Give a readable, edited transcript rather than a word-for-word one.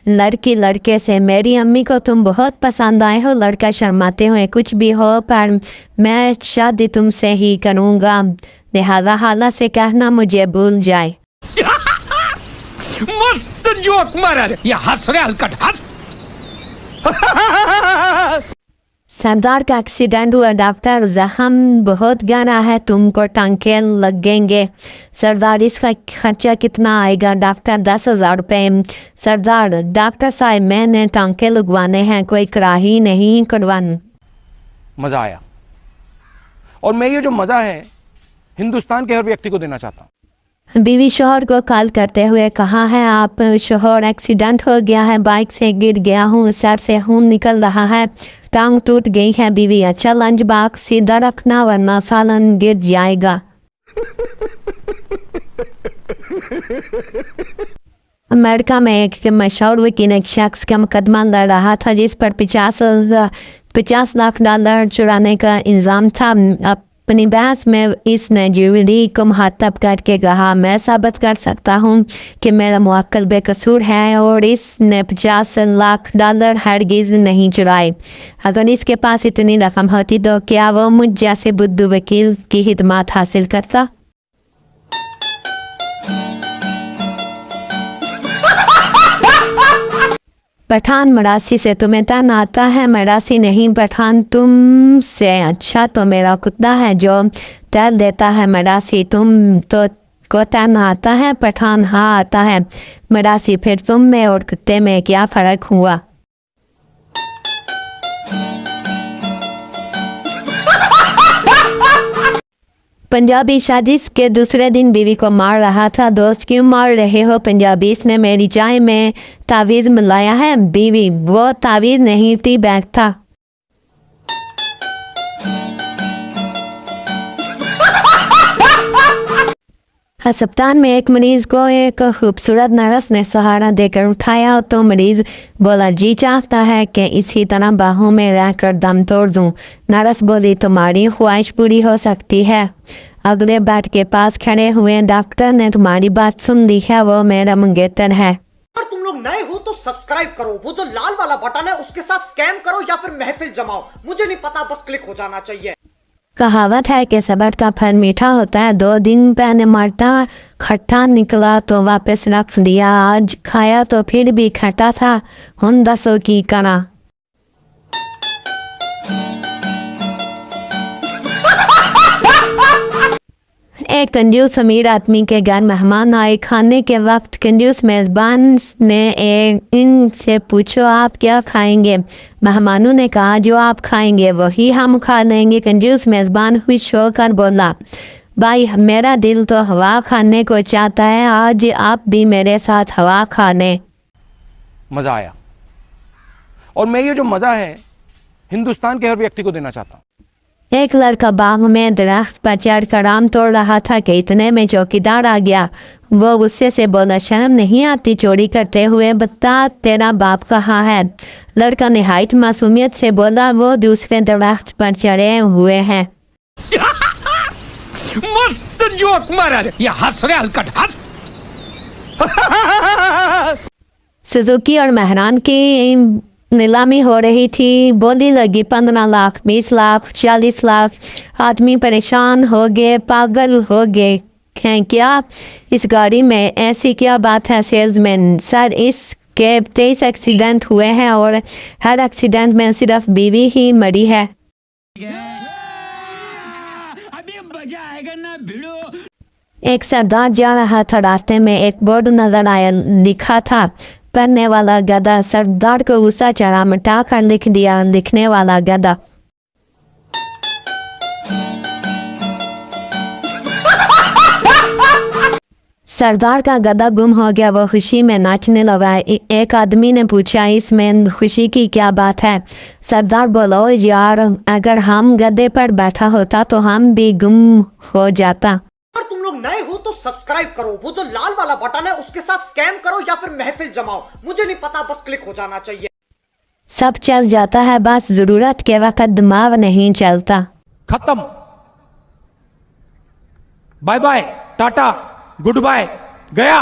लड़की लड़के से, मेरी अम्मी को तुम बहुत पसंद आए हो। लड़का शर्माते हुए, कुछ भी हो पर मैं शादी तुमसे ही करूँगा, लिहाजा हाला से कहना मुझे भूल जाए। मस्त जोक मारा रे, ये हंस रे हलकट हंस। सरदार का एक्सीडेंट हुआ डॉक्टर, जख्म बहुत गहरा है, तुमको टांके लगेंगे। सरदार इसका खर्चा कितना आएगा? डॉक्टर 10,000 रुपये। सरदार डॉक्टर साहब मैंने टांके लगवाने हैं, कोई कराही नहीं करवानी। मज़ा आया, और मैं ये जो मज़ा है हिंदुस्तान के हर व्यक्ति को देना चाहता हूँ। बीवी शोहर को कॉल करते हुए कहा है, आप शोहर एक्सीडेंट हो गया है, बाइक से गिर गया हूँ, सर से खून निकल रहा है, टांग टूट गई है। बीवी अच्छा लंच बॉक्स सीधा रखना वरना सालन गिर जाएगा। अमेरिका में एक मशहूर वकील एक शख्स का मुकदमा लड़ रहा था जिस पर 50 लाख डॉलर चुराने का इल्ज़ाम था। अपनी बहस में इस ज्यूरी को मुखातब करके कहा, मैं साबित कर सकता हूँ कि मेरा मुवक्किल बेकसूर है और इसने 50 लाख डॉलर हरगिज़ नहीं चुराए। अगर इसके पास इतनी रकम होती तो क्या वो मुझ जैसे बुद्धू वकील की खिदमत हासिल करता? पठान मरासी से तुम्हें तन आता है? मरासी नहीं पठान, तुमसे अच्छा तो मेरा कुत्ता है जो तैर देता है। मरासी तुम तो को तन आता है? पठान हाँ आता है। मरासी फिर तुम में और कुत्ते में क्या फ़र्क हुआ? पंजाबी शादी के दूसरे दिन बीवी को मार रहा था। दोस्त क्यों मार रहे हो? पंजाबी इसने मेरी चाय में तावीज़ मिलाया है। बीवी वो तावीज़ नहीं थी, बैग था। अस्पताल में एक मरीज को एक खूबसूरत नर्स ने सहारा देकर उठाया तो मरीज बोला, जी चाहता है कि इसी तरह बाहों में रहकर दम तोड़ दूं। नर्स बोली, तुम्हारी ख्वाहिश पूरी हो सकती है। अगले बेड के पास खड़े हुए डॉक्टर ने तुम्हारी बात सुन ली है, वो मेरा मंगेतर है। अगर तुम लोग नए हो तो सब्सक्राइब करो, वो जो लाल वाला बटन है उसके साथ स्कैम करो या फिर महफिल जमाओ, मुझे नहीं पता, बस क्लिक हो जाना चाहिए। कहावत है कि सब्र का फल मीठा होता है। 2 दिन पहले मरता खट्टा निकला तो वापस रख दिया, आज खाया तो फिर भी खट्टा था, हुन दसो की करा। एक कंजूस अमीर आदमी के घर मेहमान आए। खाने के वक्त कंजूस मेज़बान ने इनसे पूछो आप क्या खाएंगे? मेहमानों ने कहा, जो आप खाएंगे वही हम खा लेंगे। कंजूस मेज़बान खुश होकर बोला, भाई मेरा दिल तो हवा खाने को चाहता है, आज आप भी मेरे साथ हवा खा लें। मज़ा आया, और मैं ये जो मज़ा है हिंदुस्तान के हर व्यक्ति को देना चाहता हूँ। एक लड़का बाग में दरख्त पर चढ़कर आम तोड़ रहा था कि इतने में चौकीदार आ गया। वो गुस्से से बोला, शर्म नहीं आती चोरी करते हुए? बता तेरा बाप कहाँ है? लड़का निहायत मासूमियत से बोला, वो दूसरे दरख्त पर चढ़े हुए हैं। मस्त जोक मारा रे, ये हंस रे हलकट हंस। सुजुकी और मेहरान की नीलामी हो रही थी। बोली लगी 15 लाख, 20 लाख, 40 लाख। आदमी परेशान हो गए, पागल हो गए हैं क्या? इस गाड़ी में ऐसी क्या बात है? सेल्समैन, सर इसके 23 एक्सीडेंट हुए हैं और हर एक्सीडेंट में सिर्फ बीवी ही मरी है। अभी मजा आएगा ना भिड़ो। एक सरदार जा रहा था, रास्ते में एक बोर्ड नजर आया, लिखा था पढ़ने वाला गधा। सरदार को गुस्सा चढ़ा, मिटा कर लिख दिया, लिखने वाला गधा। सरदार का गधा गुम हो गया, वो खुशी में नाचने लगा। एक आदमी ने पूछा, इसमें खुशी की क्या बात है? सरदार बोलो, यार अगर हम गधे पर बैठा होता तो हम भी गुम हो जाता। अगर तुम लोग नए हो तो सब्सक्राइब करो, वो जो लाल वाला बटन है उसके साथ स्कैम करो या फिर महफिल जमाओ, मुझे नहीं पता, बस क्लिक हो जाना चाहिए। सब चल जाता है, बस जरूरत के वक्त दिमाग नहीं चलता। खत्म, bye bye, tata, good bye, गया।